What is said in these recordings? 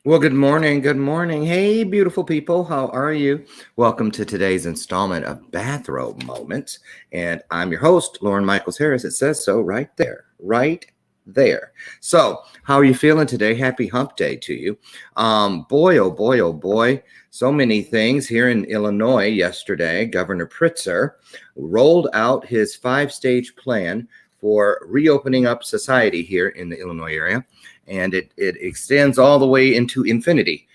Well, good morning. Good morning. Hey, beautiful people. How are you? Welcome to today's installment of Bathrobe Moments. And I'm your host, Loren Michaels Harris. It says so right there, right there. So, how are you feeling today? Happy hump day to you. Boy, oh boy, oh boy. So many things here in Illinois yesterday. Governor Pritzker rolled out his 5-stage plan for reopening up society here in the Illinois area, and it extends all the way into infinity,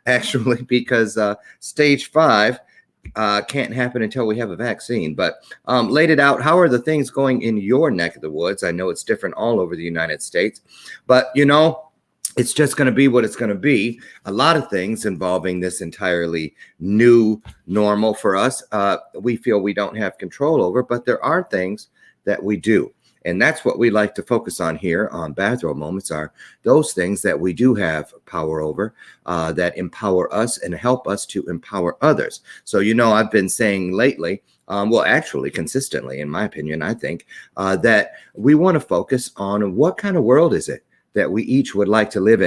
actually, because stage 5 can't happen until we have a vaccine. But laid it out. How are the things going in your neck of the woods? I know it's different all over the United States, but it's just going to be what it's going to be. A lot of things involving this entirely new normal for us, we feel we don't have control over, but there are things that we do. And that's what we like to focus on here on Bathrobe Moments, are those things that we do have power over, that empower us and help us to empower others. So, I've been saying lately, actually consistently, in my opinion, I think that we want to focus on what kind of world is it that we each would like to live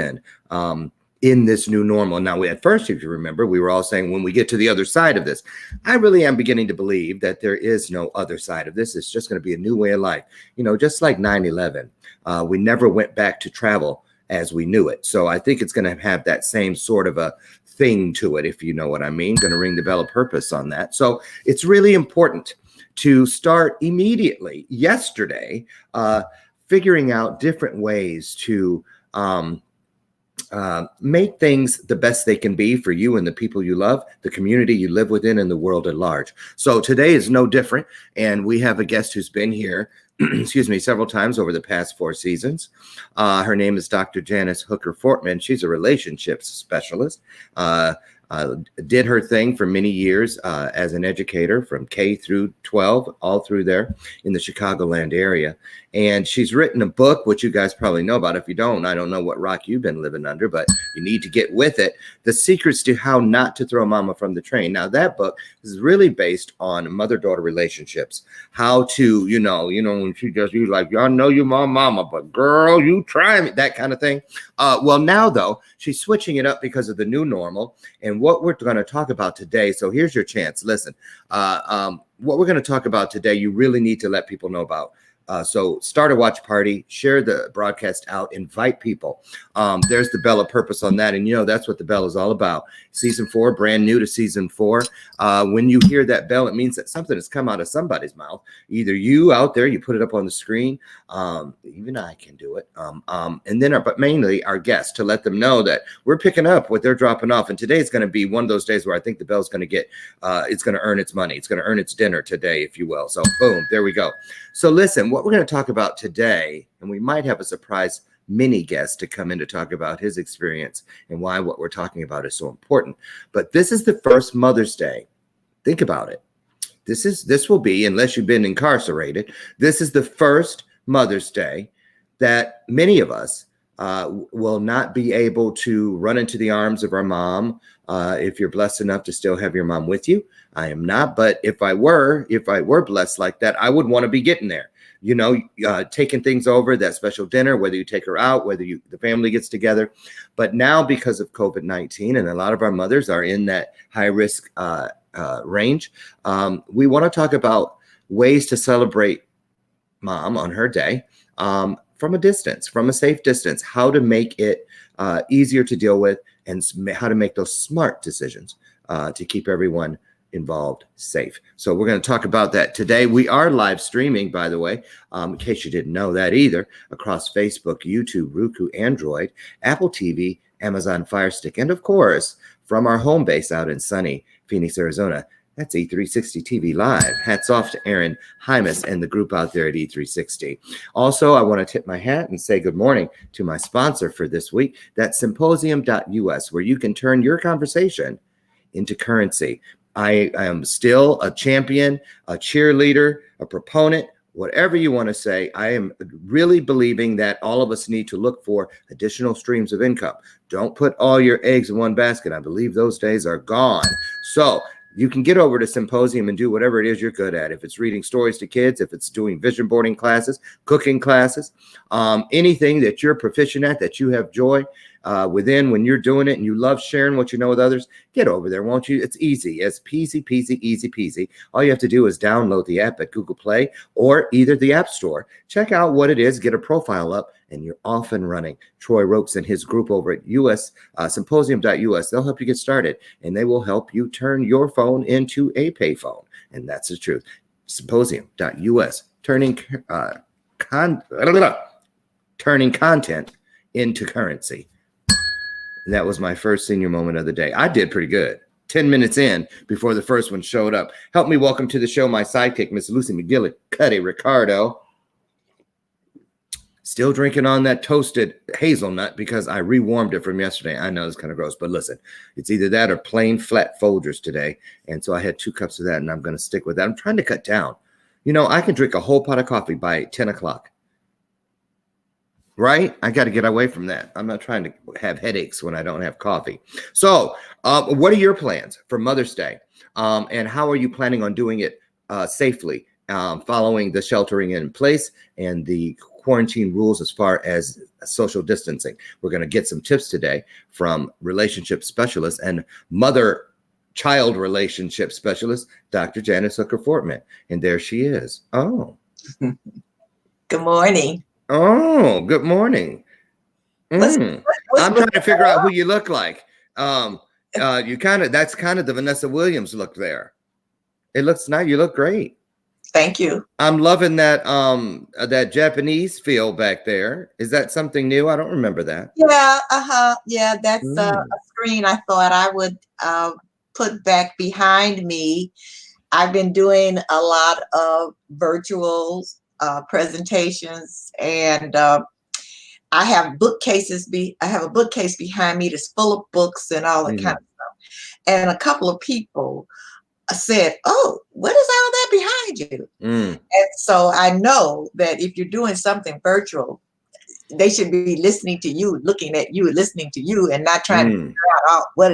in this new normal. Now, at first, if you remember, we were all saying when we get to the other side of this, I really am beginning to believe that there is no other side of this. It's just going to be a new way of life. Just like 9/11, we never went back to travel as we knew it. So I think it's going to have that same sort of a thing to it, if you know what I mean. Going to ring the bell of purpose on that. So it's really important to start immediately yesterday, figuring out different ways to make things the best they can be for you and the people you love, the community you live within, and the world at large. So today is no different. And we have a guest who's been here, excuse me, several times over the past 4 seasons. Her name is Dr. Janice Hooker Fortman. She's a relationships specialist. Did her thing for many years as an educator from K through 12, all through there in the Chicagoland area. And she's written a book, which you guys probably know about. If you don't, I don't know what rock you've been living under, but you need to get with it. The Secrets to How Not to Throw Mama from the Train. Now, that book is really based on mother-daughter relationships. How to, when she does, you like, y'all know you're my mama, but girl, you try me, that kind of thing. Well, now, though, she's switching it up because of the new normal. And what we're going to talk about today, so here's your chance. Listen, what we're going to talk about today, you really need to let people know about. So start a watch party, share the broadcast out, invite people. There's the bell of purpose on that. And that's what the bell is all about. Season 4, brand new to season 4. When you hear that bell, it means that something has come out of somebody's mouth. Either you out there, you put it up on the screen. Even I can do it. And then, but mainly our guests, to let them know that we're picking up what they're dropping off. And today is going to be one of those days where I think the bell's going to get, it's going to earn its money. It's going to earn its dinner today, if you will. So boom, there we go. So listen, what we're going to talk about today, and we might have a surprise mini guest to come in to talk about his experience and why what we're talking about is so important. But this is the first Mother's Day. Think about it. This will be, unless you've been incarcerated, this is the first Mother's Day that many of us will not be able to run into the arms of our mom. If you're blessed enough to still have your mom with you. I am not, but if I were blessed like that, I would want to be getting there. Taking things over, that special dinner, whether you take her out, whether the family gets together. But now, because of COVID-19, and a lot of our mothers are in that high risk range, we want to talk about ways to celebrate mom on her day from a distance, from a safe distance, how to make it easier to deal with, and how to make those smart decisions to keep everyone involved safe. So we're going to talk about that today. We are live streaming, by the way, in case you didn't know that either, across Facebook, YouTube, Roku, Android, Apple TV, Amazon Fire Stick, and of course, from our home base out in sunny Phoenix, Arizona. That's E360 TV Live. Hats off to Aaron Hymas and the group out there at E360. Also, I want to tip my hat and say good morning to my sponsor for this week. That's symposium.us, where you can turn your conversation into currency. I am still a champion, a cheerleader, a proponent, whatever you want to say. I am really believing that all of us need to look for additional streams of income. Don't put all your eggs in one basket. I believe those days are gone. So you can get over to Symposium and do whatever it is you're good at. If it's reading stories to kids, if it's doing vision boarding classes, cooking classes, anything that you're proficient at, that you have joy, within when you're doing it and you love sharing what you know with others, get over there, won't you? It's easy. It's peasy, peasy, easy peasy. All you have to do is download the app at Google Play or either the App Store. Check out what it is, get a profile up, and you're off and running. Troy Rokes and his group over at symposium.us, they'll help you get started, and they will help you turn your phone into a payphone. And that's the truth. Symposium.us, turning content into currency. And that was my first senior moment of the day. I did pretty good. 10 minutes in before the first one showed up. Help me welcome to the show my sidekick, Miss Lucy McGillicuddy Ricardo. Still drinking on that toasted hazelnut because I rewarmed it from yesterday. I know it's kind of gross, but listen, it's either that or plain flat Folgers today. And so I had 2 cups of that, and I'm going to stick with that. I'm trying to cut down. You know, I can drink a whole pot of coffee by 10 o'clock. Right? I got to get away from that. I'm not trying to have headaches when I don't have coffee. So what are your plans for Mother's Day? And how are you planning on doing it safely, following the sheltering in place and the quarantine rules as far as social distancing? We're going to get some tips today from relationship specialist and mother-child relationship specialist, Dr. Janice Hooker-Fortman. And there she is. Oh. Good morning. Oh, good morning. I'm trying to figure out who you look like. That's kind of the Vanessa Williams look there. It looks nice. You look great. Thank you. I'm loving that that Japanese feel back there. Is that something new? I don't remember that. Yeah, yeah, that's a screen I thought I would put back behind me. I've been doing a lot of virtual presentations, and I have bookcases. I have a bookcase behind me that's full of books and all that kind of stuff. And a couple of people said, "Oh, what is all that behind you?" And so I know that if you're doing something virtual, they should be listening to you, looking at you, listening to you, and not trying to figure out what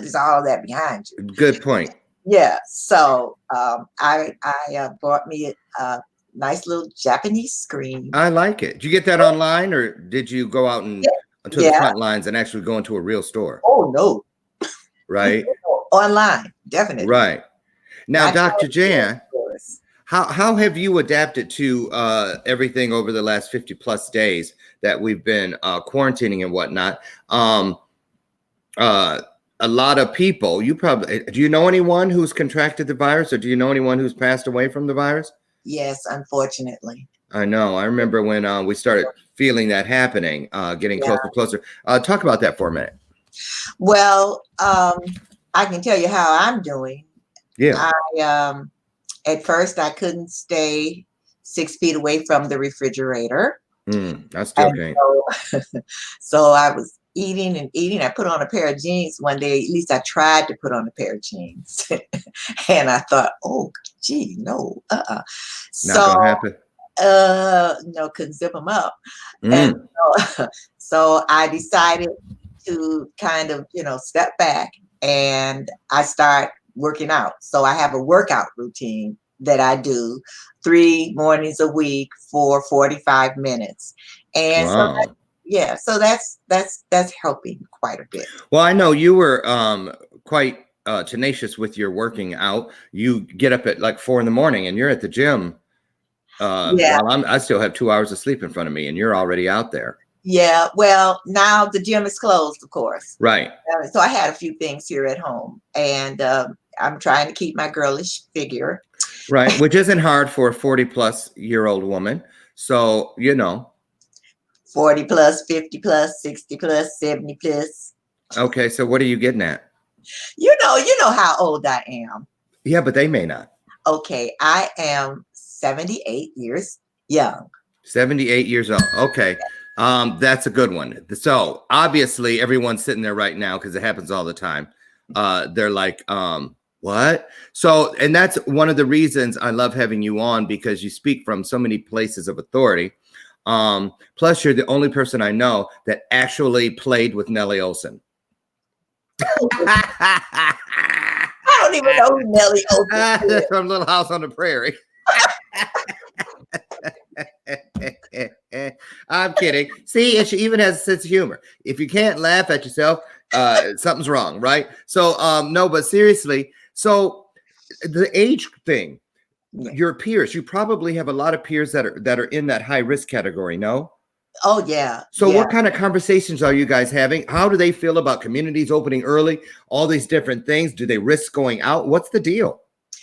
is all that behind you. Good point. Yeah. So I bought me a nice little Japanese screen. I like it. Did you get that online, or did you go out and to the front lines and actually go into a real store? Oh no. Right. Online, definitely. Right. Now, Dr. Jan, how have you adapted to everything over the last 50 plus days that we've been quarantining and whatnot? A lot of people, do you know anyone who's contracted the virus, or do you know anyone who's passed away from the virus? Yes, unfortunately. I know. I remember when we started feeling that happening, getting closer and closer. Talk about that for a minute. Well, I can tell you how I'm doing. Yeah. At first I couldn't stay 6 feet away from the refrigerator. I still can't. So I was eating and eating. I put on a pair of jeans one day. At least I tried to put on a pair of jeans. And I thought, oh, gee, no. Not gonna happen. No, couldn't zip them up. And so I decided to kind of, step back, and I start working out. So I have a workout routine that I do 3 mornings a week for 45 minutes. And so that's helping quite a bit. Well, I know you were quite tenacious with your working out. You get up at like 4 a.m. and you're at the gym. While I still have 2 hours of sleep in front of me, and you're already out there. Yeah, well, now the gym is closed, of course. Right. So I had a few things here at home, and I'm trying to keep my girlish figure. Right, which isn't hard for a 40-plus-year-old woman. So, 40 plus, 50 plus, 60 plus, 70 plus. Okay, so what are you getting at? You know how old I am. Yeah, but they may not. Okay, I am 78 years young. 78 years old. Okay. That's a good one. So obviously everyone's sitting there right now, because it happens all the time. They're like, what? So, and that's one of the reasons I love having you on, because you speak from so many places of authority. Plus you're the only person I know that actually played with Nellie Olson. I don't even know who Nellie Olson is. From Little House on the Prairie. I'm kidding. See, and she even has a sense of humor. If you can't laugh at yourself, something's wrong, right? So, no, but seriously, so the age thing, Yeah. your peers, you probably have a lot of peers that are in that high risk category, no? Oh yeah. So Yeah. what kind of conversations are you guys having? How do they feel about communities opening early? All these different things. Do they risk going out? What's the deal?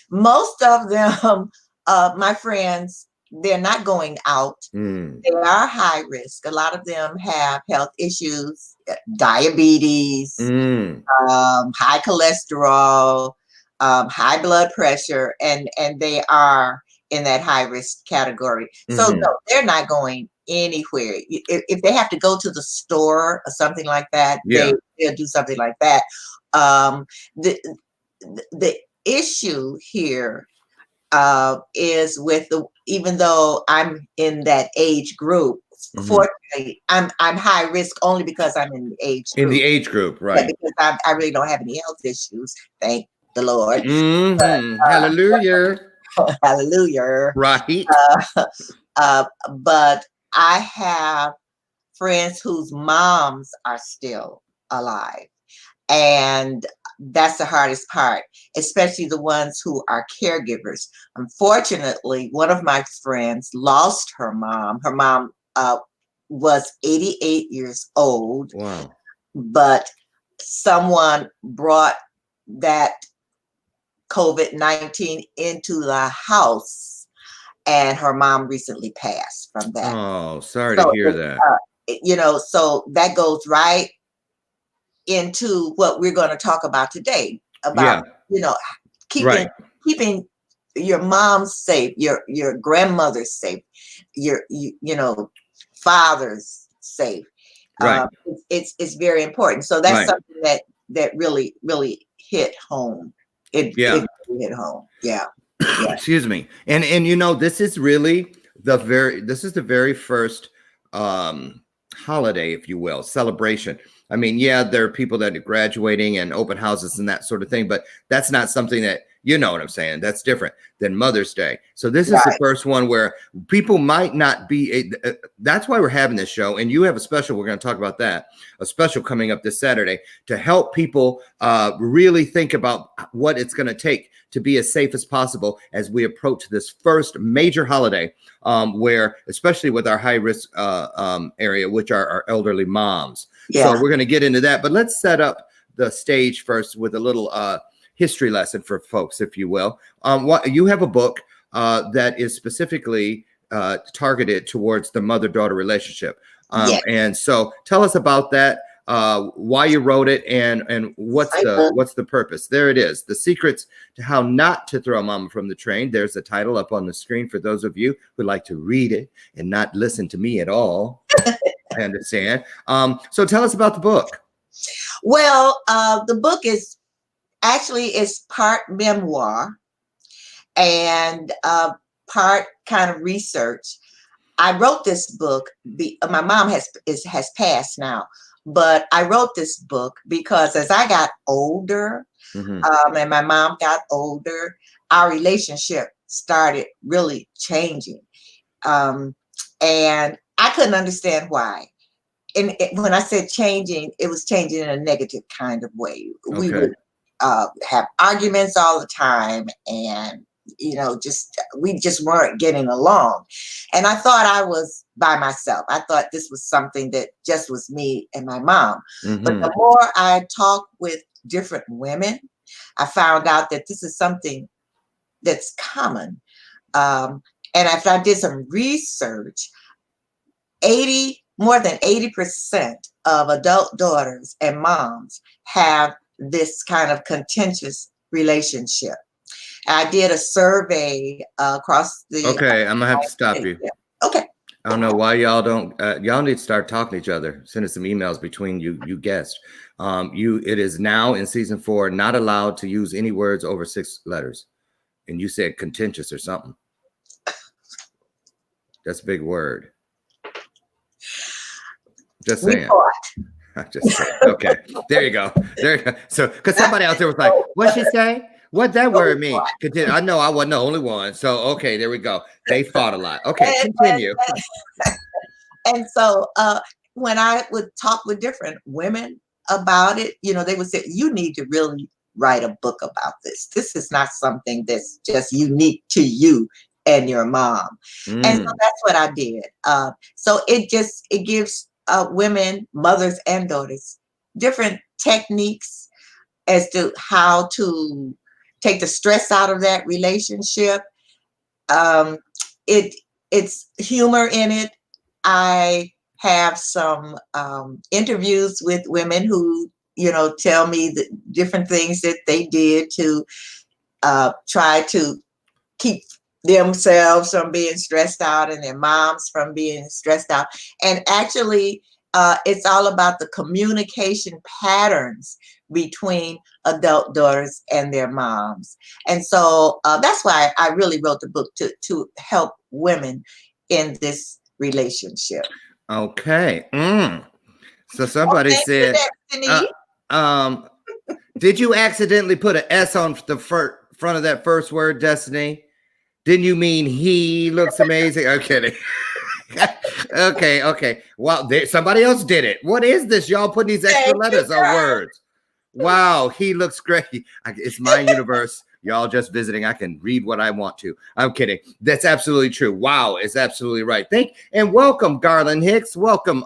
Most of them, my friends, they're not going out. Mm. They are high risk. A lot of them have health issues, diabetes, high cholesterol, high blood pressure, and they are in that high risk category. So no, they're not going anywhere. If they have to go to the store or something like that, Yeah. they'll do something like that. Um, the the issue here is with even though I'm in that age group, fortunately, I'm high risk only because I'm in the age group. In the age group, Yeah, right? because I really don't have any health issues, thank the Lord. Hallelujah. Hallelujah. Right. But I have friends whose moms are still alive. And that's the hardest part, especially the ones who are caregivers. Unfortunately, one of my friends lost her mom. Her mom was 88 years old. Wow. But someone brought that COVID-19 into the house, and her mom recently passed from that. Oh, sorry to hear that. So that goes right into what we're going to talk about today about, keeping your mom safe, your grandmother safe, your father's safe. Right. It's very important. So that's something that really hit home. It hit home. Yeah. Excuse me. And this is really the very first holiday, if you will, celebration. I mean, yeah, there are people that are graduating and open houses and that sort of thing, but that's not something that, you know what I'm saying, that's different than Mother's Day. So this is the first one where people might not be that's why we're having this show. And you have a special, we're going to talk about that, a special coming up this Saturday to help people really think about what it's going to take to be as safe as possible as we approach this first major holiday, where, especially with our high risk area, which are our elderly moms. So we're going to get into that, but let's set up the stage first with a little history lesson for folks, if you will. You have a book that is specifically targeted towards the mother-daughter relationship. And so tell us about that, why you wrote it, and what's the purpose. There it is, The Secrets to How Not to Throw Mama from the Train. There's the title up on the screen for those of you who like to read it and not listen to me at all. I understand. So tell us about the book. Well, the book is part memoir and part kind of research. I wrote this book. My mom has passed now, but I wrote this book because as I got older, and my mom got older, our relationship started really changing, and I couldn't understand why. And when I said changing, it was changing in a negative kind of way. We would have arguments all the time, and we just weren't getting along. And I thought I was by myself. I thought this was something that just was me and my mom. But the more I talked with different women, I found out that this is something that's common. And after I did some research, more than 80% of adult daughters and moms have this kind of contentious relationship. I did a survey across the. Okay, I'm gonna have to stop you. Okay. I don't know why y'all don't. Y'all need to start talking to each other. Sending some emails between you guests. It is now in season 4 not allowed to use any words over 6 letters, and you said contentious or something. That's a big word. Just saying. Just saying. Okay, there you go. There you go. So, because somebody out there was like, "What'd she say? What that word mean?" I know I wasn't the only one. So, okay, there we go. They fought a lot. Okay, continue. And so when I would talk with different women about it, they would say, you need to really write a book about this. This is not something that's just unique to you and your mom. And so that's what I did. So it gives women, mothers and daughters, different techniques as to how to take the stress out of that relationship. It's humor in it. I have some interviews with women who, tell me the different things that they did to try to keep themselves from being stressed out and their moms from being stressed out. And actually, it's all about the communication patterns between adult daughters and their moms. And so that's why I really wrote the book, to help women in this relationship. Okay. So somebody Thank you, said, Destiny. did you accidentally put an S on the front of that first word, Destiny? Didn't you mean he looks amazing? I'm kidding. Okay. Wow, somebody else did it. What is this? Y'all putting these extra letters on words. Wow, he looks great. It's my universe. Y'all just visiting. I can read what I want to. I'm kidding. That's absolutely true. Wow, it's absolutely right. And welcome, Garland Hicks. Welcome.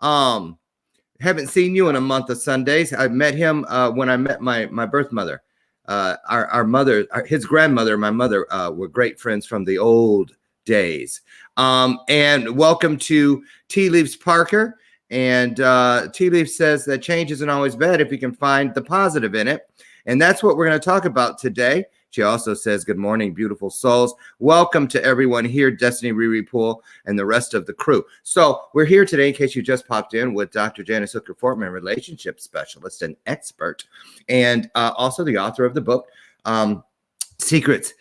Haven't seen you in a month of Sundays. I met him when I met my birth mother. Our mother, his grandmother, my mother were great friends from the old days. And welcome to Tea Leaves Parker. And Tea Leaf says that change isn't always bad if you can find the positive in it. And that's what we're going to talk about today. She also says, good morning, beautiful souls. Welcome to everyone here, Destiny Riri Poole and the rest of the crew. So we're here today, in case you just popped in, with Dr. Janice Hooker-Fortman, relationship specialist and expert, and also the author of the book, The Secrets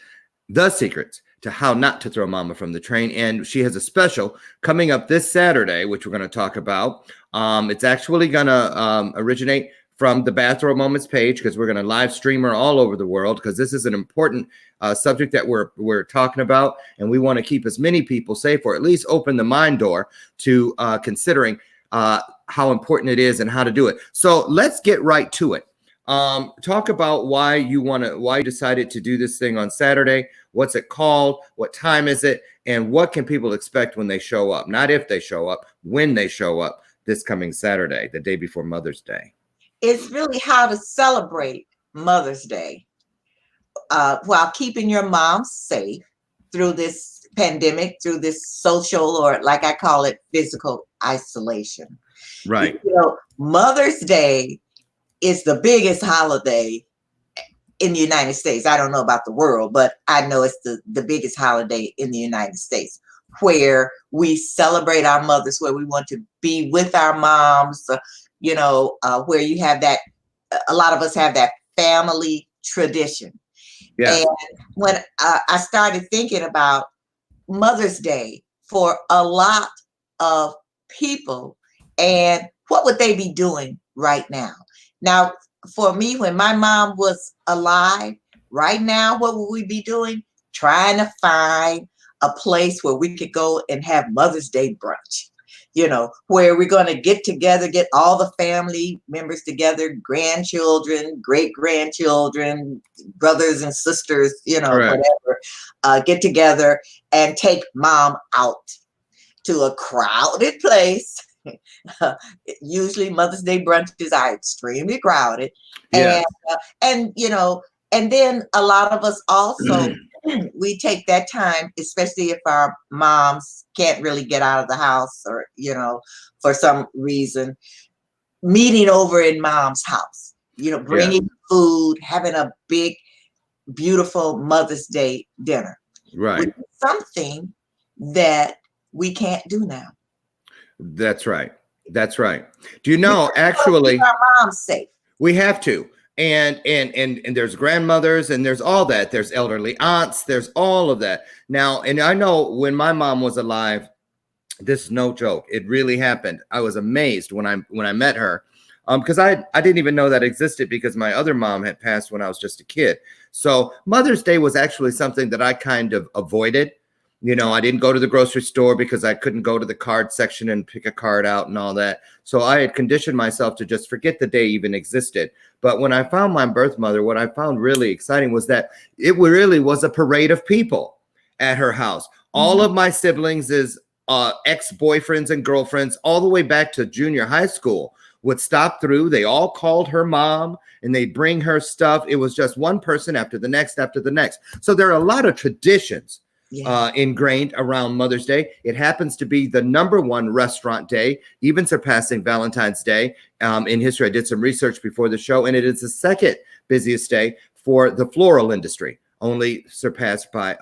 to How Not to Throw Mama from the Train. And she has a special coming up this Saturday, which we're going to talk about. It's actually going to originate from the Bathrobe Moments page, because we're going to live stream her all over the world, because this is an important subject that we're talking about, and we want to keep as many people safe, or at least open the mind door to considering how important it is and how to do it. So let's get right to it. Talk about why you decided to do this thing on Saturday. What's it called? What time is it? And what can people expect when they show up? Not if they show up, when they show up this coming Saturday, the day before Mother's Day. It's really how to celebrate Mother's Day while keeping your mom safe through this pandemic, through this social, or like I call it, physical isolation. Right. Mother's Day is the biggest holiday in the United States. I don't know about the world, but I know it's the biggest holiday in the United States, where we celebrate our mothers, where we want to be with our moms, where you have that, a lot of us have that family tradition. Yeah. And when I started thinking about Mother's Day for a lot of people, and what would they be doing right now? Now, for me, when my mom was alive, right now, what would we be doing? Trying to find a place where we could go and have Mother's Day brunch. Where we're going to get together, get all the family members together, grandchildren, great-grandchildren, brothers and sisters, whatever, get together and take mom out to a crowded place. Usually Mother's Day brunches are extremely crowded. Yeah. And then a lot of us also, we take that time, especially if our moms can't really get out of the house, or, for some reason, meeting over in mom's house, bringing food, having a big, beautiful Mother's Day dinner. Right. Which is something that we can't do now. That's right. Do you know, actually, keep our moms safe. We have to. And there's grandmothers, and there's all that. There's elderly aunts. There's all of that. Now, and I know when my mom was alive, this is no joke. It really happened. I was amazed when I met her, because I didn't even know that existed, because my other mom had passed when I was just a kid. So Mother's Day was actually something that I kind of avoided. You know, I didn't go to the grocery store because I couldn't go to the card section and pick a card out and all that. So I had conditioned myself to just forget the day even existed. But when I found my birth mother, what I found really exciting was that it really was a parade of people at her house. All of my siblings is ex-boyfriends and girlfriends all the way back to junior high school would stop through. They all called her mom and they bring her stuff. It was just one person after the next after the next. So there are a lot of traditions ingrained around Mother's Day. It happens to be the #1 restaurant day, even surpassing Valentine's Day in history. I did some research before the show, and it is the second busiest day for the floral industry, only surpassed by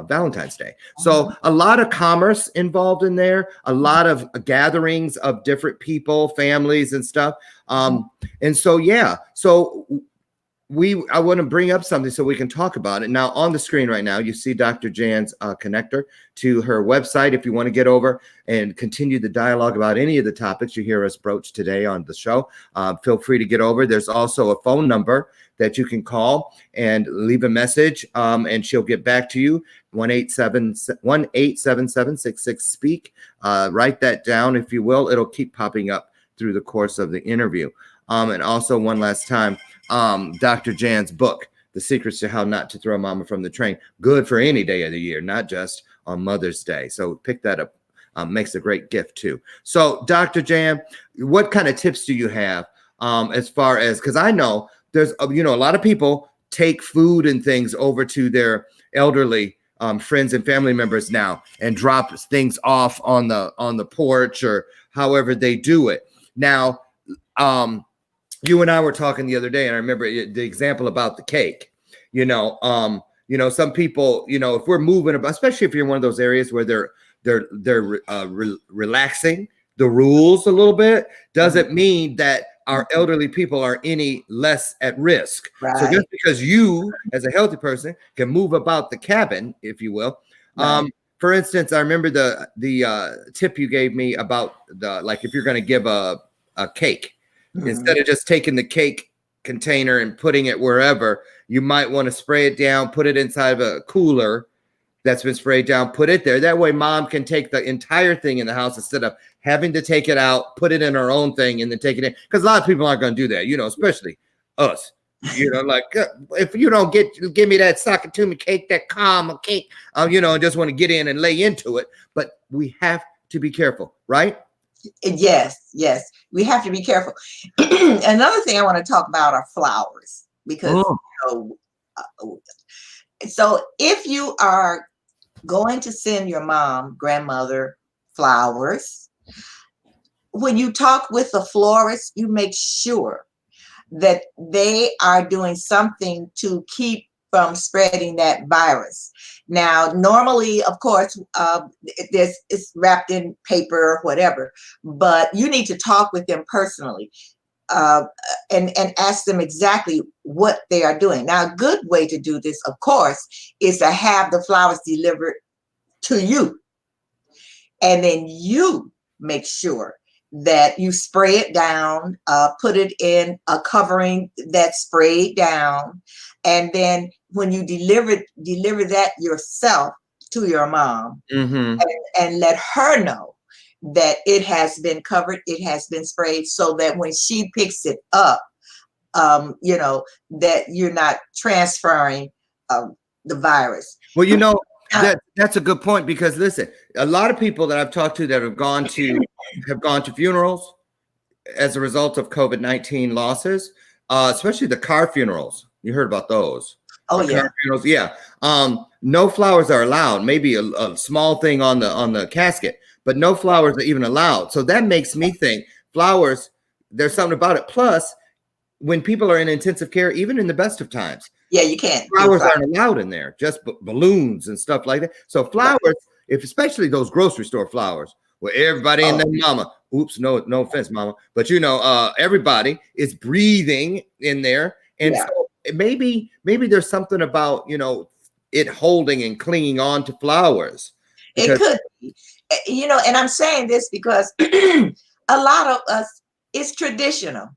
Valentine's Day. So a lot of commerce involved in there, a lot of gatherings of different people, families and stuff. And so, yeah, so I want to bring up something so we can talk about it. Now on the screen right now, you see Dr. Jan's connector to her website. If you want to get over and continue the dialogue about any of the topics you hear us broach today on the show, feel free to get over. There's also a phone number that you can call and leave a message, and she'll get back to you. 1-877-66-SPEAK. Write that down, if you will. It'll keep popping up through the course of the interview. And also one last time, Dr. Jan's book, The Secrets to How Not to Throw Mama from the Train. Good for any day of the year, not just on Mother's Day. So pick that up. Makes a great gift too. So Dr. Jan, what kind of tips do you have as far as, because I know there's, a lot of people take food and things over to their elderly friends and family members now and drop things off on the porch or however they do it. Now, you and I were talking the other day, and I remember the example about the cake. Some people, if we're moving about, especially if you're in one of those areas where they're relaxing the rules a little bit, doesn't mean that our elderly people are any less at risk. Right. So just because you, as a healthy person, can move about the cabin, if you will. Right. For instance, I remember the tip you gave me about if you're going to give a cake. Instead of just taking the cake container and putting it wherever, you might want to spray it down, put it inside of a cooler that's been sprayed down, put it there. That way mom can take the entire thing in the house instead of having to take it out, put it in her own thing and then take it in. Because a lot of people aren't going to do that, especially us. If you don't give me that Sakatumi cake, that Kama cake, just want to get in and lay into it. But we have to be careful, right? Yes, we have to be careful. Another thing I want to talk about are flowers, because so if you are going to send your mom, grandmother flowers, when you talk with the florist, you make sure that they are doing something to keep from spreading that virus. Now, normally, of course, it's wrapped in paper or whatever, but you need to talk with them personally and ask them exactly what they are doing. Now, a good way to do this, of course, is to have the flowers delivered to you. And then you make sure that you spray it down, put it in a covering that's sprayed down. And then when you deliver that yourself to your mom, and let her know that it has been covered, it has been sprayed, so that when she picks it up, that you're not transferring the virus. Well, that's a good point, because listen, a lot of people that I've talked to that have gone to funerals as a result of COVID-19 losses, especially the car funerals. You heard about those? Oh, yeah. Car funerals, yeah. No flowers are allowed. Maybe a small thing on the casket, but no flowers are even allowed. So that makes me think flowers, there's something about it. Plus, when people are in intensive care, even in the best of times, you can't. Flowers aren't allowed in there, just balloons and stuff like that. So flowers, especially those grocery store flowers, where everybody and their mama, no offense, mama, but everybody is breathing in there. And so maybe there's something about, it holding and clinging on to flowers. It could be, and I'm saying this because a lot of us, it's traditional.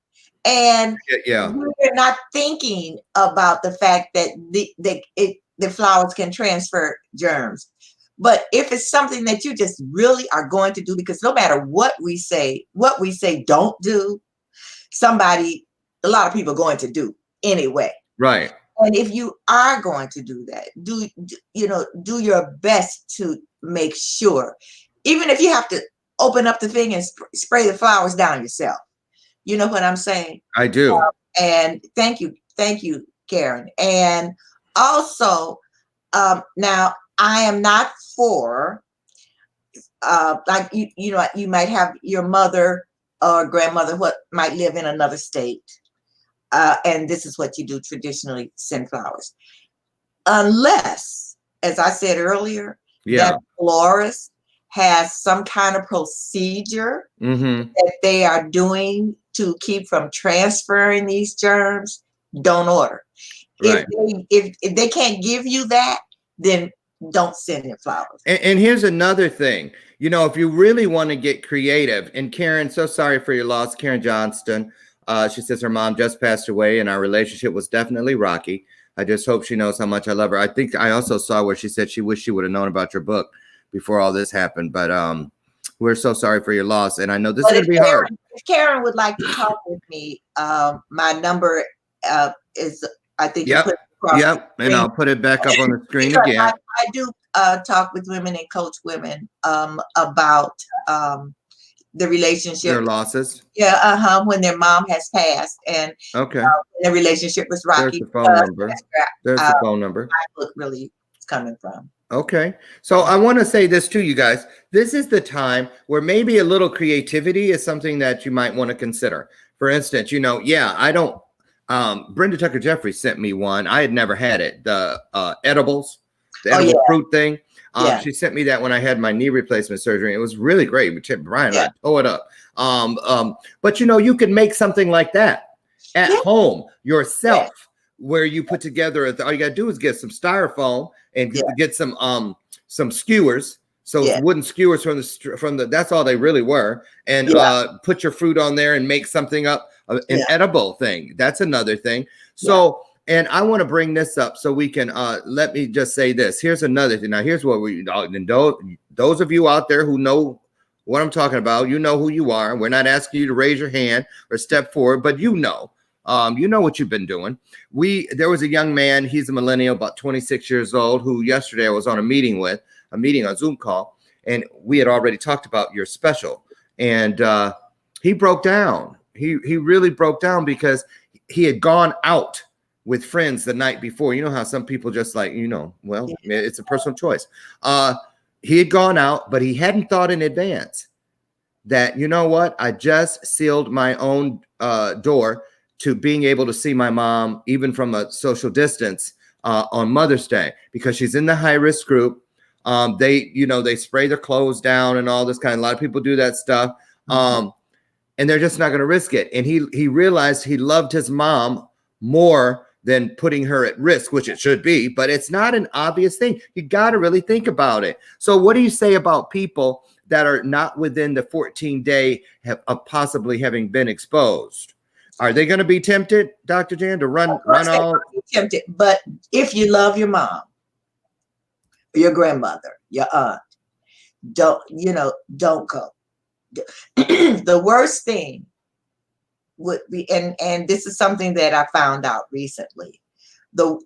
And we're not thinking about the fact that the flowers can transfer germs. But if it's something that you just really are going to do, because no matter what we say don't do, a lot of people are going to do anyway. Right. And if you are going to do that, do your best to make sure, even if you have to open up the thing and spray the flowers down yourself. You know what I'm saying? I do. And thank you, Karen. And also, now I am not for, like you might have your mother or grandmother what might live in another state, and this is what you do traditionally: send flowers, unless, as I said earlier, that florist has some kind of procedure that they are doing to keep from transferring these germs. Don't order. Right. If they can't give you that, then don't send them flowers. And here's another thing. If you really want to get creative, and Karen, so sorry for your loss, Karen Johnston. She says her mom just passed away and our relationship was definitely rocky. I just hope she knows how much I love her. I think I also saw where she said she wished she would have known about your book before all this happened. But we're so sorry for your loss. And I know this is going to be hard. If Karen would like to talk with me, my number is, I think. Yep. And I'll put it back up on the screen again. I do talk with women and coach women about the relationship, their losses. Yeah, when their mom has passed, and the relationship was rocky. There's the phone number. There's the phone number. My book really is coming from. Okay. So I want to say this to you guys. This is the time where maybe a little creativity is something that you might want to consider. For instance, I don't. Brenda Tucker Jeffries sent me one. I had never had it. The edibles, the edible fruit thing. She sent me that when I had my knee replacement surgery. It was really great. Brian, I tore it up. But you can make something like that at home yourself, where you put together. All you gotta do is get some styrofoam and get some skewers. So wooden skewers from the. That's all they really were. And put your fruit on there and make something up. An edible thing. That's another thing. So, and I want to bring this up so we can, let me just say this. Here's another thing. Now, here's what those of you out there who know what I'm talking about, you know who you are. We're not asking you to raise your hand or step forward, but you know what you've been doing. There was a young man, he's a millennial, about 26 years old, who yesterday I was on a meeting on Zoom call, and we had already talked about your special, and he broke down. He really broke down because he had gone out with friends the night before. You know how some people just it's a personal choice. He had gone out, but he hadn't thought in advance that, I just sealed my own door to being able to see my mom, even from a social distance, on Mother's Day, because she's in the high risk group. They spray their clothes down and all this kind. A lot of people do that stuff. And they're just not going to risk it. And he realized he loved his mom more than putting her at risk, which it should be, but it's not an obvious thing. You got to really think about it. So what do you say about people that are not within the 14-day of possibly having been exposed? Are they going to be tempted, Dr. Jan, to run all? Tempted, but if you love your mom, your grandmother, your aunt, don't go. The worst thing would be, and this is something that I found out recently. The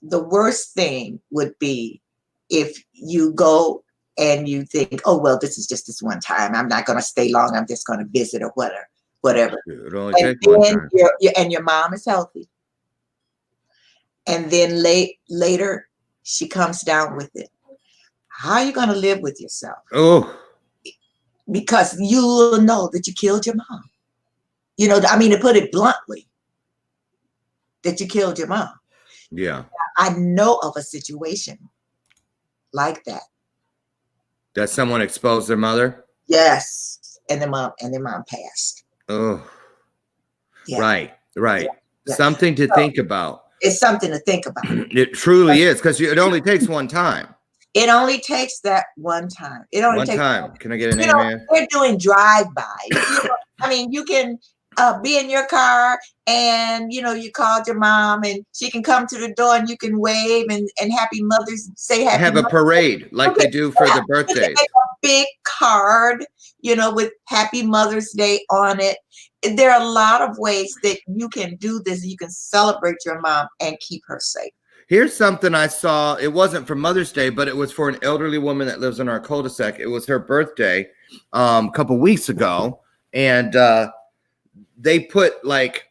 worst thing would be if you go and you think, oh well, this is just this one time. I'm not going to stay long. I'm just going to visit or whatever. It only takes one time. And your mom is healthy, and then later she comes down with it. How are you going to live with yourself? Oh. Because you will know that you killed your mom. To put it bluntly, that you killed your mom. Yeah. I know of a situation like that. That someone exposed their mother? Yes. And their mom passed. Oh. Yeah. Right. Yeah. Something to think about. It's something to think about. It truly is, because it only takes one time. It only takes that one time. It only takes one time. Can I get an amen? They're doing drive-by. You can be in your car, and you called your mom, and she can come to the door, and you can wave and say happy Have a Mother's parade like Day. they do for Yeah, the you can birthdays. make a big card, with Happy Mother's Day on it. There are a lot of ways that you can do this. You can celebrate your mom and keep her safe. Here's something I saw. It wasn't for Mother's Day, but it was for an elderly woman that lives in our cul-de-sac. It was her birthday a couple weeks ago, and they put like,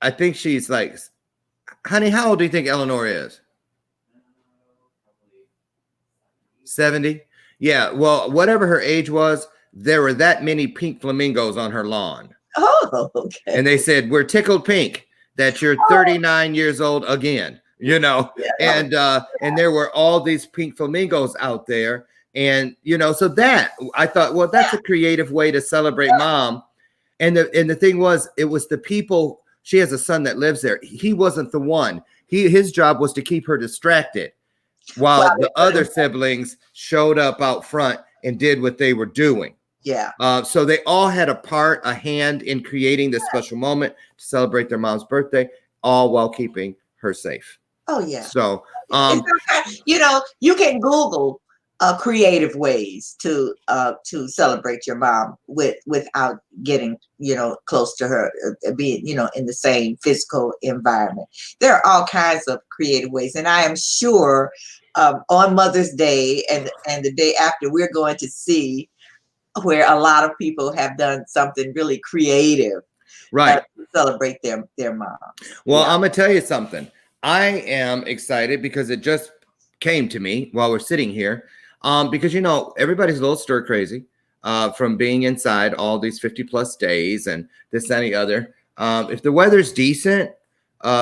I think she's like, honey, how old do you think Eleanor is? 70? Yeah, well, whatever her age was, there were that many pink flamingos on her lawn. Oh, okay. And they said, we're tickled pink that you're 39 years old again, Yeah. and there were all these pink flamingos out there. And, so that I thought, well, that's a creative way to celebrate mom. And the thing was, it was the people. She has a son that lives there. He wasn't the one. His job was to keep her distracted while the other siblings showed up out front and did what they were doing. Yeah. So they all had a hand in creating this special moment to celebrate their mom's birthday, all while keeping her safe. Oh, yeah. So, you can Google creative ways to celebrate your mom without getting close to her, being in the same physical environment. There are all kinds of creative ways, and I am sure on Mother's Day and the day after, we're going to see where a lot of people have done something really creative, right, to celebrate their mom. Well, I'm gonna tell you something. I am excited because it just came to me while we're sitting here. Because everybody's a little stir crazy from being inside all these 50+ days and this, that, and the other. If the weather's decent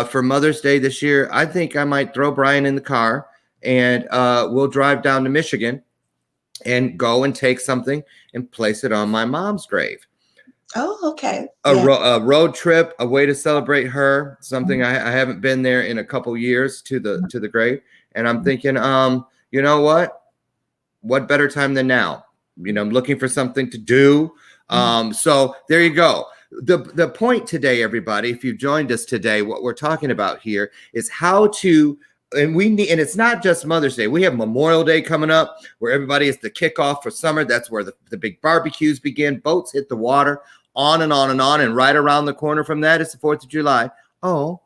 for Mother's Day this year, I think I might throw Brian in the car and we'll drive down to Michigan and go and take something and place it on my mom's grave. Oh, okay. A road trip, a way to celebrate her. Something I haven't been there in a couple years to the grave, and I'm thinking, you know what? What better time than now? I'm looking for something to do. So there you go. The point today, everybody, if you've joined us today, what we're talking about here is how to. And it's not just Mother's Day. We have Memorial Day coming up where everybody is the kickoff for summer. That's where the big barbecues begin. Boats hit the water, on and on and on. And right around the corner from that is the 4th of July. Oh,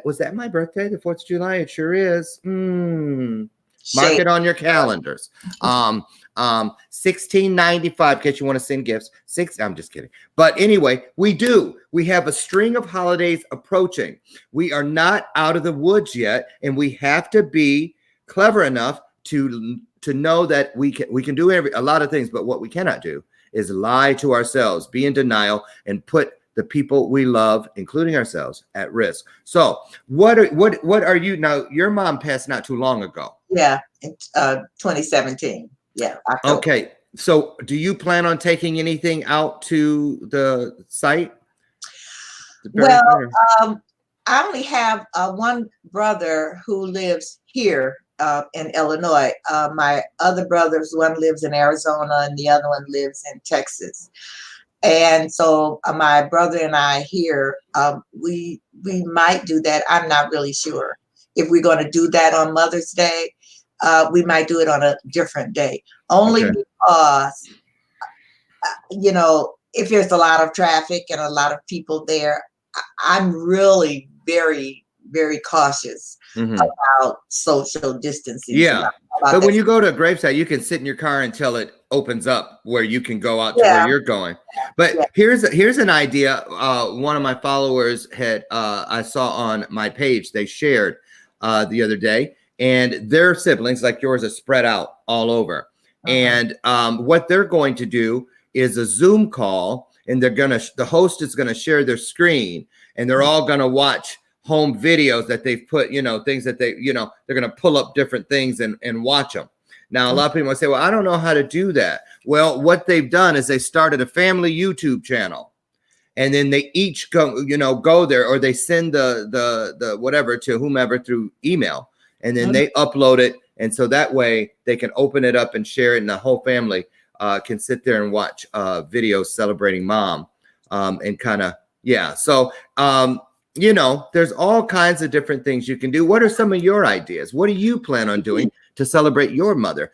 was that my birthday? The 4th of July? It sure is. Mark it on your calendars. $16.95 in case you want to send gifts. I'm just kidding. But anyway, we have a string of holidays approaching. We are not out of the woods yet, and we have to be clever enough to know that we can do a lot of things, but what we cannot do is lie to ourselves, be in denial, and put the people we love, including ourselves, at risk. So what are you now? Your mom passed not too long ago. Yeah, in 2017. Yeah. October. Okay. So do you plan on taking anything out to the site? Well, I only have one brother who lives here in Illinois. My other brothers, one lives in Arizona and the other one lives in Texas. And so my brother and I here, we might do that. I'm not really sure if we're going to do that on Mother's Day. We might do it on a different day, only because, if there's a lot of traffic and a lot of people there, I'm really very, very cautious about social distancing. Yeah. But when you go to a gravesite, you can sit in your car until it opens up where you can go out to where you're going. But here's an idea. One of my followers had, I saw on my page, they shared the other day, and their siblings like yours are spread out all over. And what they're going to do is a Zoom call, and the host is going to share their screen, and they're all going to watch home videos that they've put, things that they're going to pull up different things and watch them. Now, a lot of people might say, well, I don't know how to do that. Well, what they've done is they started a family YouTube channel, and then they each go there, or they send the whatever to whomever through email, and then they upload it. And so that way they can open it up and share it, and the whole family can sit there and watch videos celebrating mom and kind of, yeah. So, there's all kinds of different things you can do. What are some of your ideas? What do you plan on doing to celebrate your mother?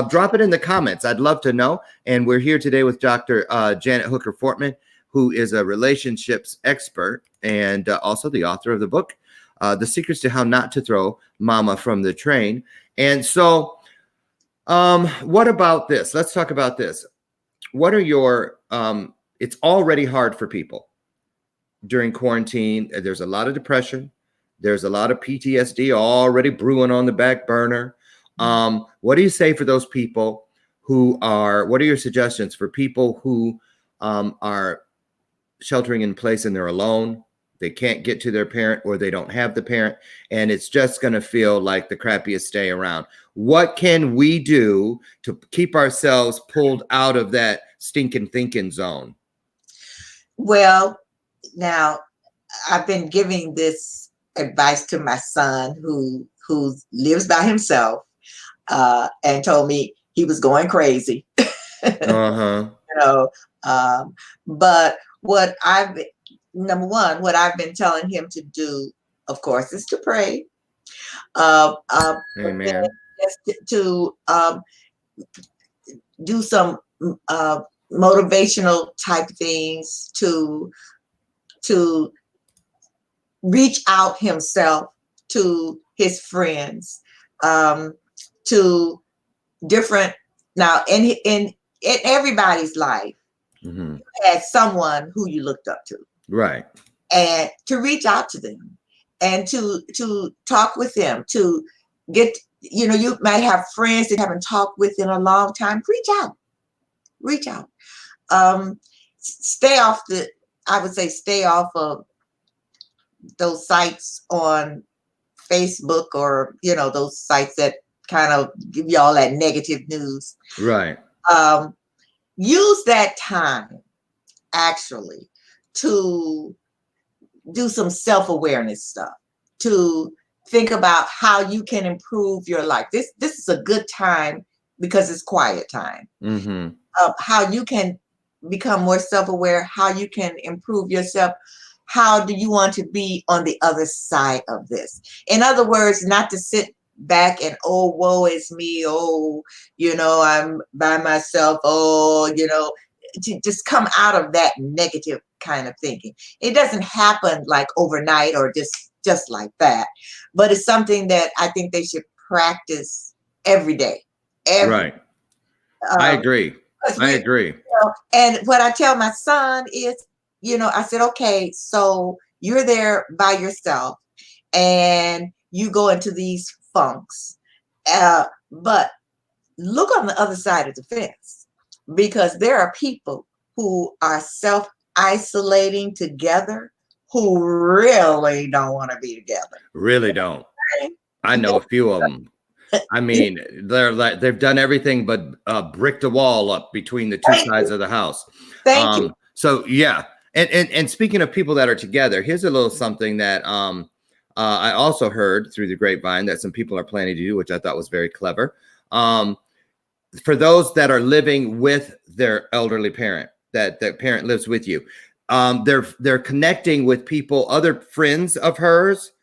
Drop it in the comments. I'd love to know. And we're here today with Dr. Janet Hooker Fortman, who is a relationships expert and also the author of the book, The Secrets to How Not to Throw Mama from the Train. And so, what about this? Let's talk about this. What are your, it's already hard for people during quarantine. There's a lot of depression. There's a lot of PTSD already brewing on the back burner. What do you say for those people who are, what are your suggestions for people who are sheltering in place and they're alone? They can't get to their parent, or they don't have the parent, and it's just going to feel like the crappiest day around. What can we do to keep ourselves pulled out of that stinking thinking zone? Well, now I've been giving this advice to my son who lives by himself, and told me he was going crazy. Uh-huh. But number one, what I've been telling him to do, of course, is to pray. Amen. To do some motivational type things, to reach out himself to his friends, to different, now in everybody's life, you had someone who you looked up to, right? And to reach out to them and to talk with them, to get, you might have friends that you haven't talked with in a long time. Reach out. Stay off of those sites on Facebook, or those sites that kind of give you all that negative news. Right. Use that time actually to do some self-awareness stuff, to think about how you can improve your life. This is a good time because it's quiet time. How you can become more self-aware, how you can improve yourself. How do you want to be on the other side of this? In other words, not to sit back and, oh, woe is me, oh, I'm by myself, oh, to just come out of that negative kind of thinking. It doesn't happen like overnight or just like that, but it's something that I think they should practice every day. Right. I agree. And what I tell my son is, I said, okay, so you're there by yourself and you go into these funks, but look on the other side of the fence, because there are people who are self-isolating together who really don't want to be together. Really don't. I know a few of them. I mean, they've done everything but brick the wall up between the two sides of the house. Thank you. So yeah. And speaking of people that are together, here's a little something that I also heard through the grapevine that some people are planning to do, which I thought was very clever. For those that are living with their elderly parent, that parent lives with you, they're connecting with people, other friends of hers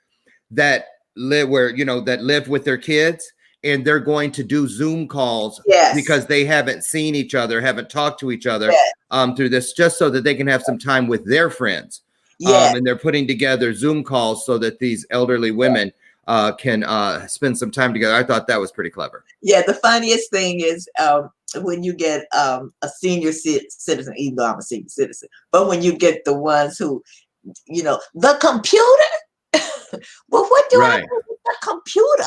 that live that live with their kids, and they're going to do Zoom calls because they haven't seen each other, haven't talked to each other through this, just so that they can have some time with their friends. And they're putting together Zoom calls so that these elderly women can spend some time together. I thought that was pretty clever. Yeah, the funniest thing is when you get a senior citizen, even though I'm a senior citizen, but when you get the ones who, the computer. Well, what do I do with the computer?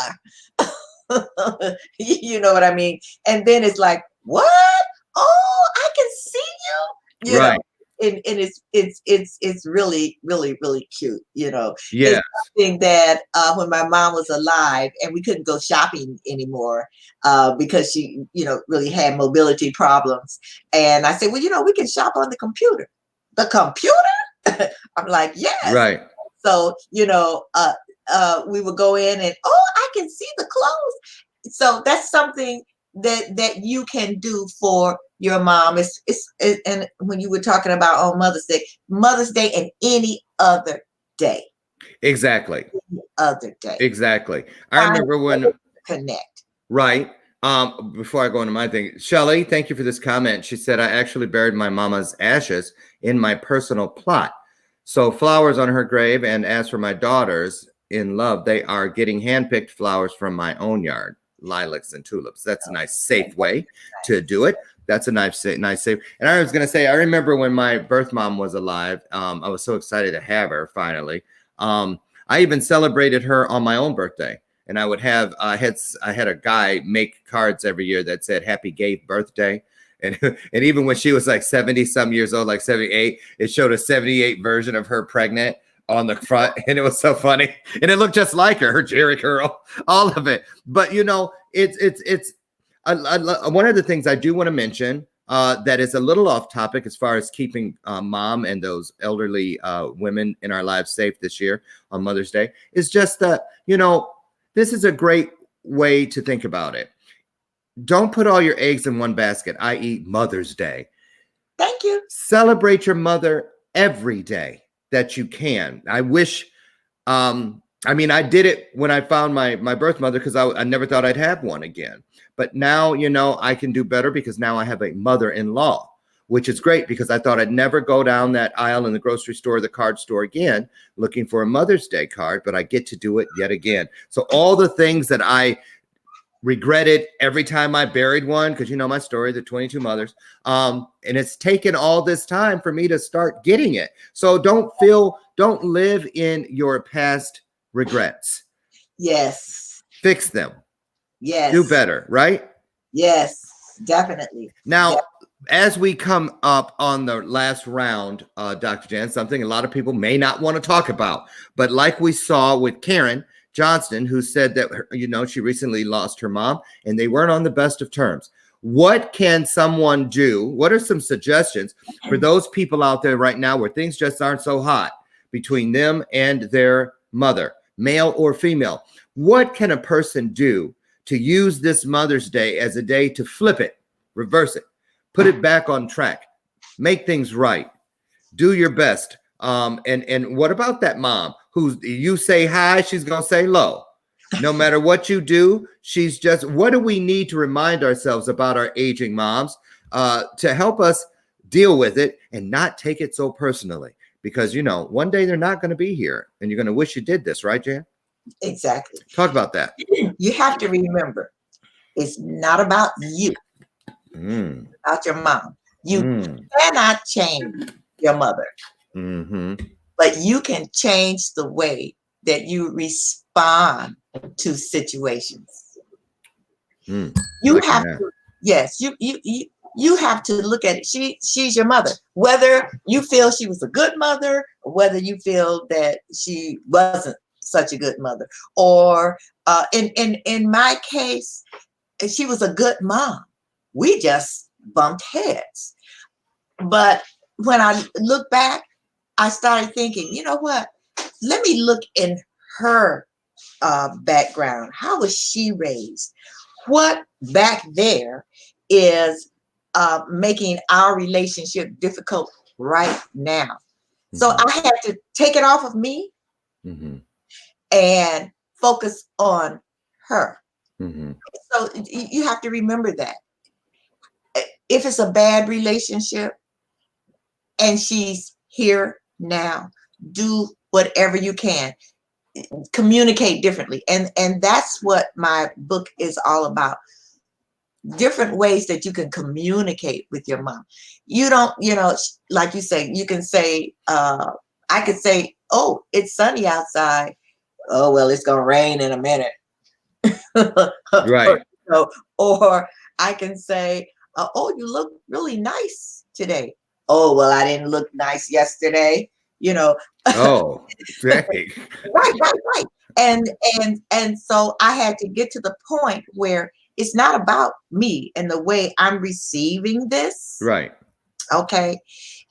You know what I mean? And then it's like, what? Oh, I can see you. You know, and it's really, really, really cute. It's something that when my mom was alive and we couldn't go shopping anymore because she, really had mobility problems. And I said, well, we can shop on the computer. The computer? I'm like, yes. Right. So, we would go in and, oh, I can see the clothes. So that's something that you can do for your mom. And when you were talking about on Mother's Day and any other day. Exactly. Any other day. Exactly. I Find remember a way when, to connect. right. Before I go into my thing, Shelly, thank you for this comment. She said, I actually buried my mama's ashes in my personal plot. So flowers on her grave. And as for my daughters in love, they are getting handpicked flowers from my own yard, lilacs and tulips. That's a nice, safe way to do it. That's a nice, safe. And I was going to say, I remember when my birth mom was alive. I was so excited to have her finally. I even celebrated her on my own birthday. And I would have, I had a guy make cards every year that said happy gay birthday. And, and even when she was like 70 some years old, like 78, it showed a 78 version of her pregnant on the front. And it was so funny. And it looked just like her Jerry curl, all of it. But you know, it's one of the things I do want to mention that is a little off topic as far as keeping mom and those elderly women in our lives safe this year on Mother's Day is just that, you know, this is a great way to think about it. Don't put all your eggs in one basket, i.e. Mother's Day. Thank you. Celebrate your mother every day that you can. I wish, I mean, I did it when I found my birth mother because I never thought I'd have one again. But now, you know, I can do better because now I have a mother-in-law, which is great because I thought I'd never go down that aisle in the grocery store or the card store again looking for a Mother's Day card, but I get to do it yet again. So all the things that I regretted every time I buried one, because you know my story, the 22 mothers, and it's taken all this time for me to start getting it. So don't live in your past regrets. Yes. Fix them. Yes. Do better, right? Yes, definitely. Now, as we come up on the last round, Dr. Jan, something a lot of people may not want to talk about, but like we saw with Karen Johnston, who said that, you know, she recently lost her mom and they weren't on the best of terms. What can someone do? What are some suggestions for those people out there right now where things just aren't so hot between them and their mother, male or female? What can a person do to use this Mother's Day as a day to flip it, reverse it, put it back on track, make things right, do your best? And what about that mom who you say hi, she's going to say low. No matter what you do, she's just, what do we need to remind ourselves about our aging moms to help us deal with it and not take it so personally? Because, you know, one day they're not going to be here and you're going to wish you did this, right, Jan? Exactly. Talk about that. You have to remember, it's not about you, about your mom. You cannot change your mother, but you can change the way that you respond to situations. You have to, yes, you have to look at it. She's your mother. Whether you feel she was a good mother, or whether you feel that she wasn't such a good mother, or in my case, she was a good mom. We just bumped heads. But when I look back, I started thinking, you know what? Let me look in her background. How was she raised? What back there is making our relationship difficult right now? So I had to take it off of me and focus on her. So you have to remember that. If it's a bad relationship and she's here now, do whatever you can. Communicate differently. And that's what my book is all about. Different ways that you can communicate with your mom. You don't, you know, like you say, you can say, I could say, oh, it's sunny outside. Oh, well, it's going to rain in a minute. Right. Or I can say, oh, you look really nice today. Oh, well, I didn't look nice yesterday, you know. Oh, right. Right. And so I had to get to the point where it's not about me and the way I'm receiving this. Right. Okay.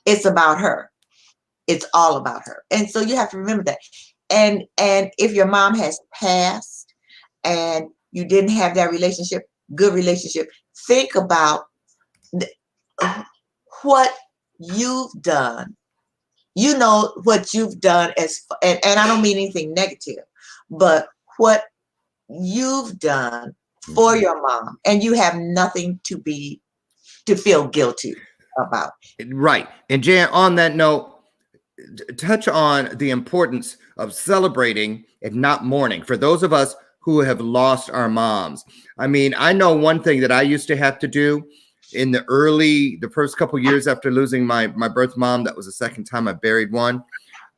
It's about her. It's all about her. And so you have to remember that. And if your mom has passed and you didn't have that relationship, good relationship, think about what you've done. You know what you've done and I don't mean anything negative, but what you've done for your mom, and you have nothing to feel guilty about. Right. And Jan, on that note, touch on the importance of celebrating and not mourning for those of us who have lost our moms. I mean, I know one thing that I used to have to do in the first couple years after losing my birth mom. That was the second time I buried one.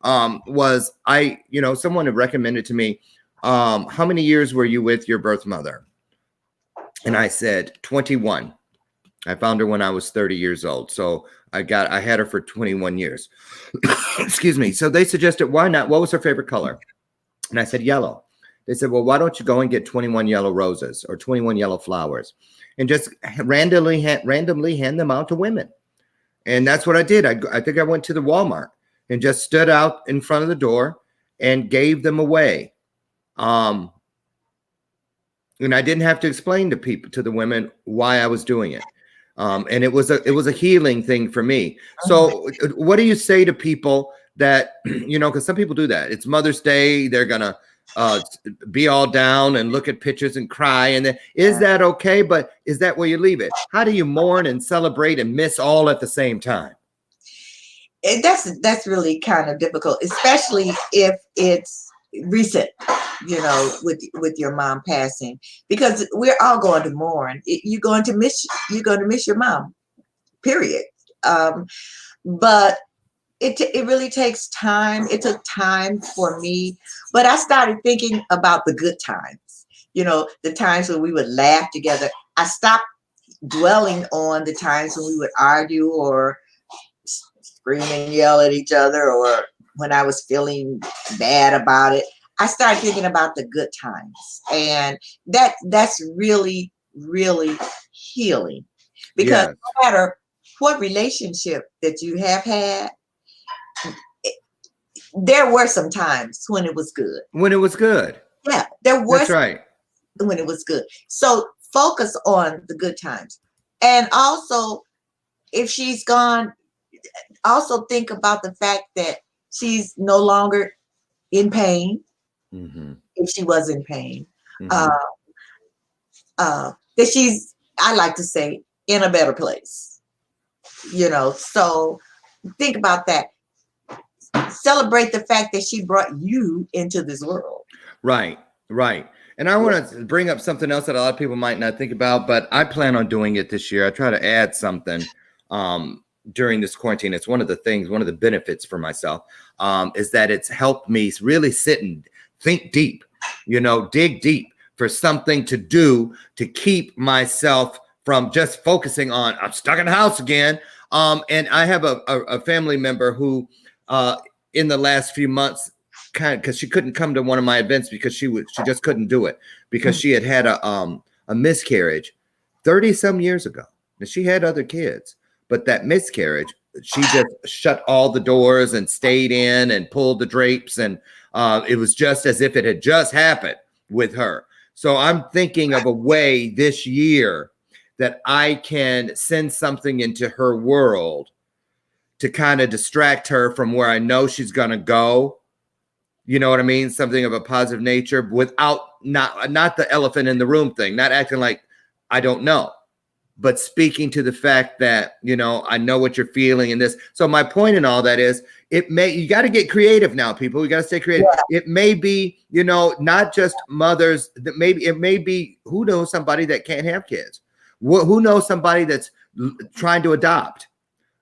Was someone had recommended to me, how many years were you with your birth mother? And I said 21. I found her when I was 30 years old. So I had her for 21 years. Excuse me. So they suggested, why not? What was her favorite color? And I said, yellow. They said, well, why don't you go and get 21 yellow roses or 21 yellow flowers and just randomly hand them out to women. And that's what I did. I think I went to the Walmart and just stood out in front of the door and gave them away. And I didn't have to explain to the women why I was doing it. And it was a healing thing for me. So what do you say to people that, because some people do that. It's Mother's Day. They're going to be all down and look at pictures and cry. And is that okay? But is that where you leave it? How do you mourn and celebrate and miss all at the same time? That's really kind of difficult, especially if it's recent, with your mom passing, because we're all going to mourn. You're going to miss your mom, period. But it really takes time. It took time for me, but I started thinking about the good times, the times when we would laugh together. I stopped dwelling on the times when we would argue or scream and yell at each other, or when I was feeling bad about it. I started thinking about the good times, and that's really, really healing, because no matter what relationship that you have had, there were some times when it was good. When it was good. Yeah, there was. That's right. When it was good. So focus on the good times. And also, if she's gone, also think about the fact that she's no longer in pain. Mm-hmm. If she was in pain. Mm-hmm. That she's, I like to say, in a better place. So think about that. Celebrate the fact that she brought you into this world. Right. And I want to bring up something else that a lot of people might not think about, but I plan on doing it this year. I try to add something during this quarantine. It's one of the benefits for myself is that it's helped me really sit and think deep, dig deep for something to do to keep myself from just focusing on, I'm stuck in the house again. And I have a family member who in the last few months, because she couldn't come to one of my events because she just couldn't do it because she had a miscarriage 30 some years ago. And she had other kids, but that miscarriage, she just shut all the doors and stayed in and pulled the drapes. And it was just as if it had just happened with her. So I'm thinking of a way this year that I can send something into her world to kind of distract her from where I know she's going to go. You know what I mean? Something of a positive nature without not the elephant in the room thing, not acting like I don't know, but speaking to the fact that, I know what you're feeling in this. So my point in all that is you got to get creative now, people. You got to stay creative. Yeah. It may be, not just mothers that it may be, who knows, somebody that can't have kids. Who knows somebody that's trying to adopt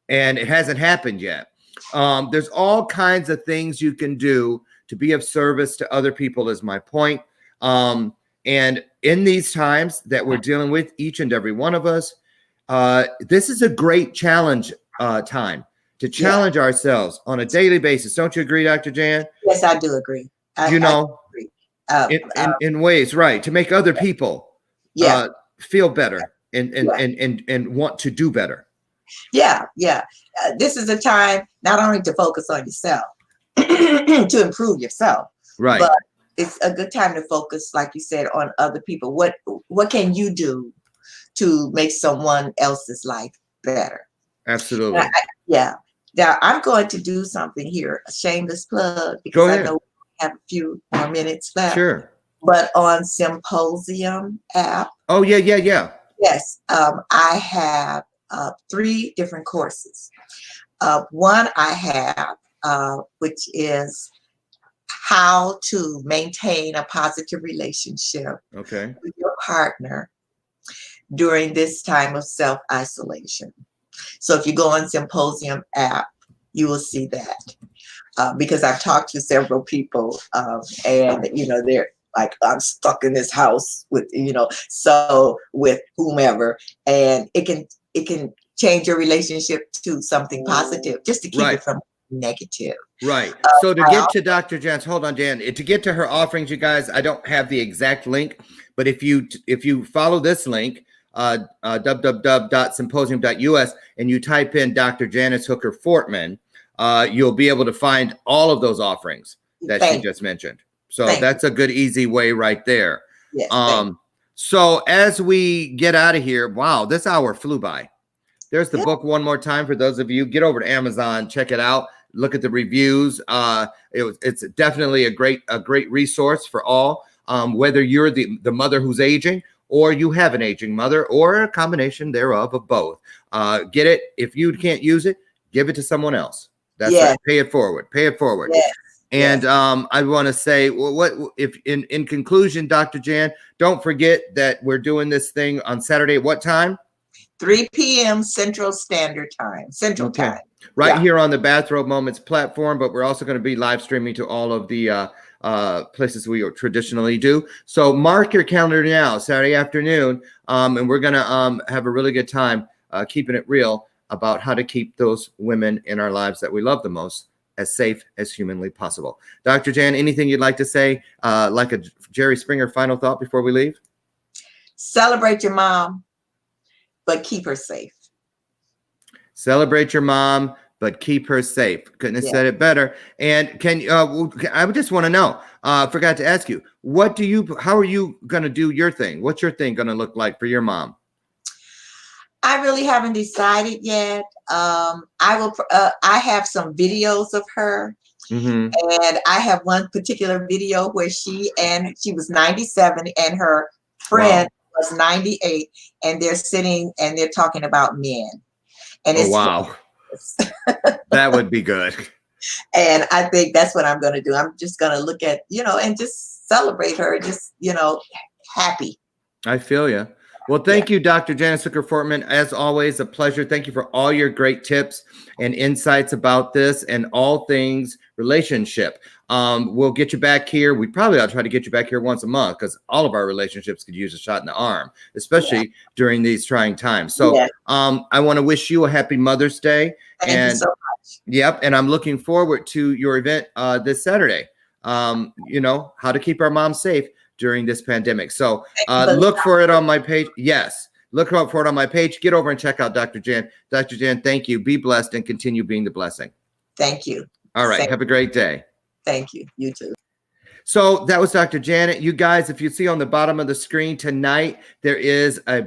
and it hasn't happened yet. There's all kinds of things you can do to be of service to other people is my point. And in these times that we're dealing with, each and every one of us, this is a great challenge time to challenge ourselves on a daily basis. Don't you agree, Dr. Jan? Yes, I do agree. I agree. In ways, right, to make other people feel better and want to do better. Yeah. This is a time not only to focus on yourself, to improve yourself, right, but it's a good time to focus, like you said, on other people. What can you do to make someone else's life better? Absolutely. Yeah. Now I'm going to do something here, a shameless plug, because Go I ahead. know we have a few more minutes left. Sure. But on Symposium app, Oh, yeah, yeah, yeah. yes, I have 3 different courses. One I have, which is how to maintain a positive relationship Okay. with your partner during this time of self-isolation. So if you go on Symposium app, you will see that. Because I've talked to several people, and they're like, I'm stuck in this house with, so with whomever, and it can change your relationship to something positive, just to keep Right. it from negative. Right. So to get to Dr. Jan's, hold on, Jan. To get to her offerings, you guys, I don't have the exact link, but if you follow this link, www.symposium.us, and you type in Dr. Janice Hooker Fortman, you'll be able to find all of those offerings that she just mentioned. So that's a good, easy way right there. Yes. So as we get out of here, wow, this hour flew by. There's the book one more time for those of you. Get over to Amazon, check it out. Look at the reviews. It's definitely a great resource for all. Whether you're the mother who's aging, or you have an aging mother, or a combination thereof of both. Get it. If you can't use it, give it to someone else. That's right. Pay it forward. Pay it forward. Yes. And I want to say, what if in conclusion, Dr. Jan, don't forget that we're doing this thing on Saturday at what time? 3 p.m. Central Standard Time. Central Time. Right here on the Bathrobe Moments platform, but we're also going to be live streaming to all of the places we traditionally do. So mark your calendar now, Saturday afternoon, and we're going to have a really good time keeping it real about how to keep those women in our lives that we love the most as safe as humanly possible. Dr. Jan, anything you'd like to say, like a Jerry Springer final thought before we leave? Celebrate your mom, but keep her safe. Celebrate your mom, but keep her safe. Couldn't have said it better. And I just want to know, forgot to ask you, how are you going to do your thing? What's your thing going to look like for your mom? I really haven't decided yet. I have some videos of her. And I have one particular video where she was 97 and her friend was 98, and they're sitting and they're talking about men. And that would be good. And I think that's what I'm going to do. I'm just going to look at, and just celebrate her, just, happy. I feel you. Well, thank you, Dr. Janice Hooker Fortman. As always, a pleasure. Thank you for all your great tips and insights about this and all things relationship. We'll get you back here. We probably ought to try to get you back here once a month, because all of our relationships could use a shot in the arm, especially during these trying times. So I want to wish you a happy Mother's Day. Thank you so much. Yep. And I'm looking forward to your event this Saturday. How to keep our moms safe during this pandemic. So look for it on my page. Yes. Look out for it on my page. Get over and check out Dr. Jan. Dr. Jan, thank you. Be blessed and continue being the blessing. Thank you. All right. Have a great day. Thank you. You too. So that was Dr. Janet. You guys, if you see on the bottom of the screen tonight, there is a